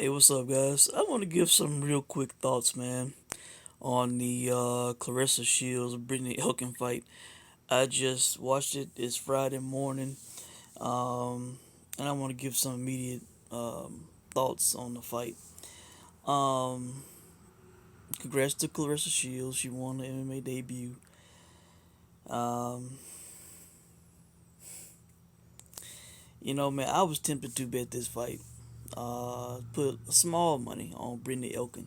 Hey, what's up, guys? I want to give some real quick thoughts, man, on the Claressa Shields Brittney Elkin fight. I just watched it. It's Friday morning, um, and I want to give some immediate thoughts on the fight. Um, Congrats to Claressa Shields. She won the MMA debut. Um, man, I was tempted to bet this fight. Put small money on Brittney Elkin,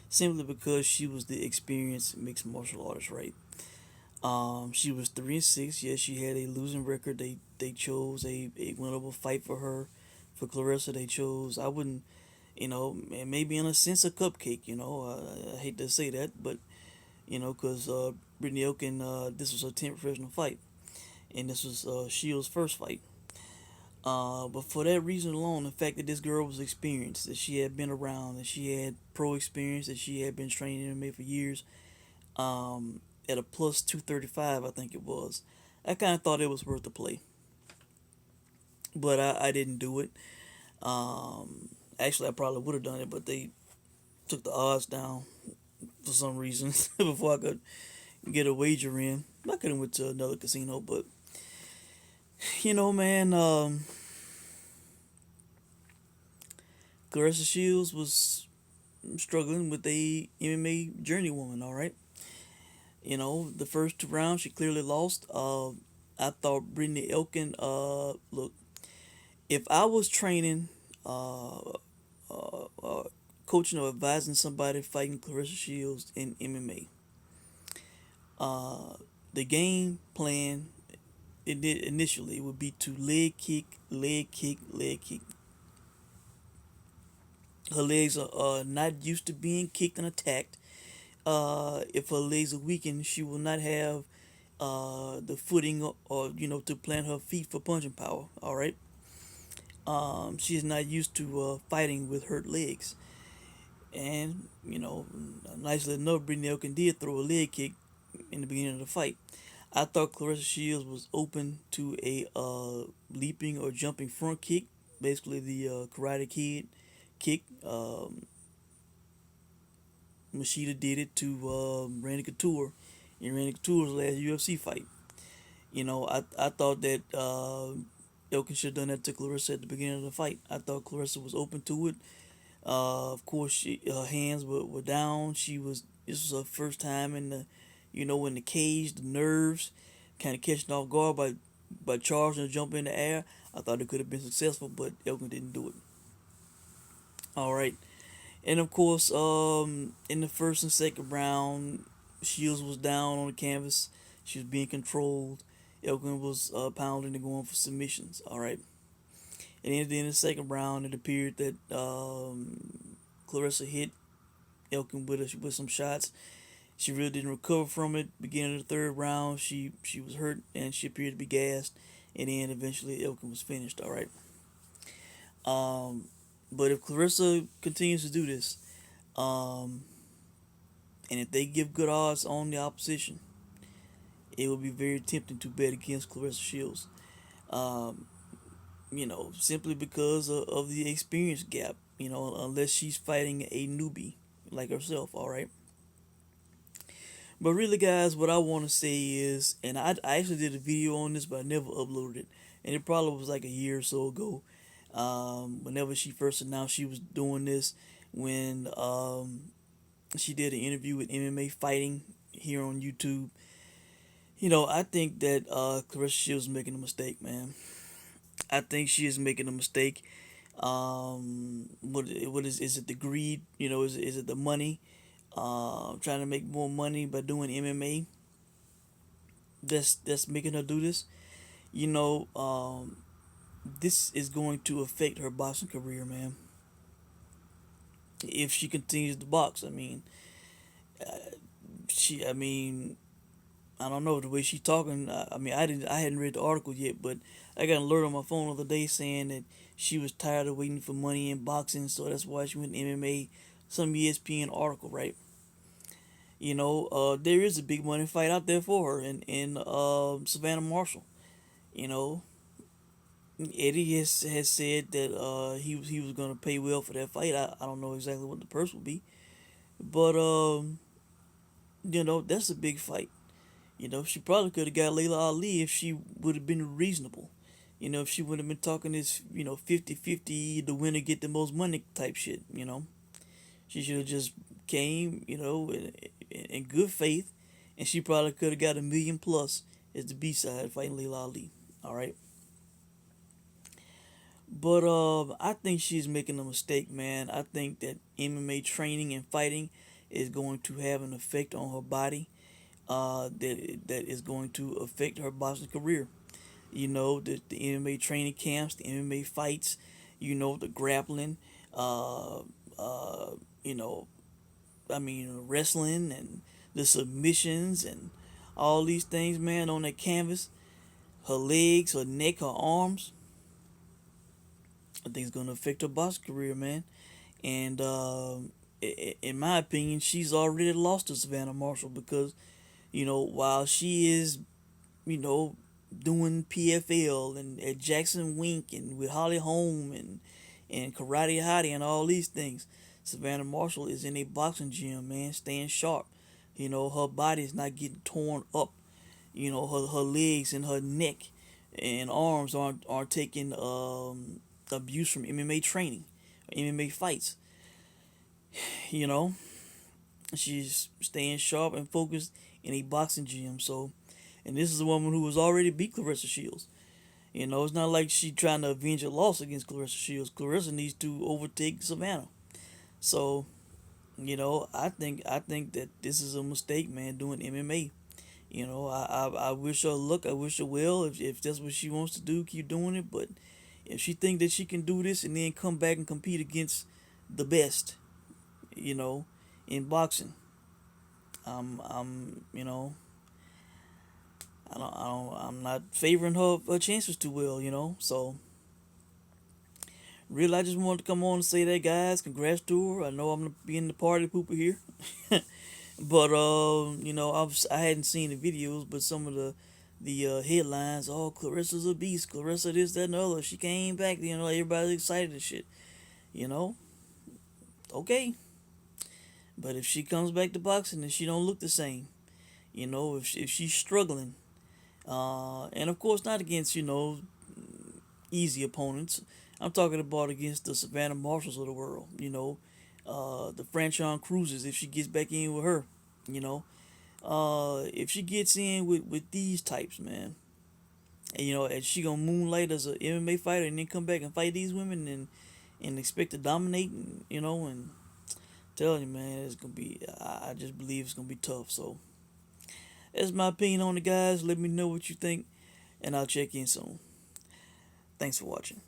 simply because she was the experienced mixed martial artist, right? She was 3-6. Yes, she had a losing record. They chose a winnable fight for her. For Claressa, they chose. I wouldn't, maybe in a sense a cupcake. I hate to say that, but because Brittney Elkin, this was her 10th professional fight, and this was Shields' first fight. But for that reason alone, the fact that this girl was experienced, that she had been around, that she had pro experience, that she had been training in MMA for years, at a plus 235, I think it was. I kind of thought it was worth the play, but I didn't do it. Actually, I probably would have done it, but they took the odds down for some reason before I could get a wager in. I could have went to another casino, but man, Claressa Shields was struggling with a MMA journeywoman. All right, the first two rounds she clearly lost. I thought Brittney Elkin. Look, if I was training, uh, coaching or advising somebody fighting Claressa Shields in MMA, the game plan initially would be to leg kick, leg kick, leg kick. Her legs are not used to being kicked and attacked. If her legs are weakened, she will not have the footing or to plant her feet for punching power. All right. She is not used to fighting with hurt legs. And, nicely enough, Brittney Elkin did throw a leg kick in the beginning of the fight. I thought Claressa Shields was open to a leaping or jumping front kick, basically the Karate Kid kick. Machida did it to Randy Couture in Randy Couture's last UFC fight. I thought that Elkin should have done that to Claressa at the beginning of the fight. I thought Claressa was open to it. Of course, her hands were down. This was her first time in in the cage, the nerves, kind of catching off guard by charging and jumping in the air. I thought it could have been successful, but Elkin didn't do it. All right, and of course, in the first and second round, Shields was down on the canvas. She was being controlled. Elkin was pounding and going for submissions. All right, and then in the second round, it appeared that Claressa hit Elkin with some shots. She really didn't recover from it. Beginning of the third round, she was hurt and she appeared to be gassed. And then eventually Elkin was finished. All right. Um, but if Claressa continues to do this, um, and if they give good odds on the opposition, it will be very tempting to bet against Claressa Shields. Um, simply because of the experience gap. Unless she's fighting a newbie like herself. All right. But really, guys, what I want to say is, and I actually did a video on this, but I never uploaded it, and it probably was like a year or so ago. Whenever she first announced she was doing this, when she did an interview with MMA Fighting here on YouTube. I think that Claressa Shields is making a mistake, man. I think she is making a mistake. What is it? The greed? Is it the money? Trying to make more money by doing MMA. That's making her do this. You know, um, this is going to affect her boxing career, man. If she continues to box, she. I don't know the way she's talking. I hadn't read the article yet, but I got an alert on my phone the other day saying that she was tired of waiting for money in boxing, so that's why she went to MMA. Some ESPN article, right? There is a big money fight out there for her in Savannah Marshall. You know, Eddie has said that he was gonna pay well for that fight. I don't know exactly what the purse will be, but that's a big fight. She probably could have got Layla Ali if she would have been reasonable. If she would have been talking this 50-50, the winner get the most money type shit. She should have just came in good faith, and she probably could have got 1 million plus as the B side fighting Layla Ali. All right. But I think she's making a mistake, man. I think that MMA training and fighting is going to have an effect on her body. That is going to affect her boxing career. The MMA training camps, the MMA fights, the grappling, uh, uh, you know, wrestling and the submissions and all these things, man, on that canvas. Her legs, her neck, her arms. I think it's going to affect her boxing career, man. And in my opinion, she's already lost to Savannah Marshall because, while she is, you know, doing PFL and at Jackson Wink and with Holly Holm and Karate Hottie and all these things, Savannah Marshall is in a boxing gym, man, staying sharp. Her body is not getting torn up. Her legs and her neck and arms aren't taking abuse from MMA training, MMA fights. You know, she's staying sharp and focused in a boxing gym. So, and this is a woman who has already beat Claressa Shields. It's not like she's trying to avenge a loss against Claressa Shields. Claressa needs to overtake Savannah. So, I think that this is a mistake, man, doing MMA. I wish her luck. I wish her well. If that's what she wants to do, keep doing it. But if she think that she can do this and then come back and compete against the best, you know, in boxing, I'm I'm not favoring her chances too well. So really, I just wanted to come on and say that, guys. Congrats to her. I know I'm gonna be in the party pooper here. But I hadn't seen the videos, but some of the headlines, oh, Claressa's a beast, Claressa this, that, and the other. She came back, everybody's excited and shit. You know, okay. But if she comes back to boxing and she don't look the same, if she's struggling, and of course not against easy opponents. I'm talking about against the Savannah Marshalls of the world. The Franchon Cruises. If she gets back in with her, you know, if she gets in with these types, man, and she gonna moonlight as a MMA fighter and then come back and fight these women and expect to dominate, and telling you, man, it's gonna be. I just believe it's gonna be tough. So that's my opinion on it, guys. Let me know what you think, and I'll check in soon. Thanks for watching.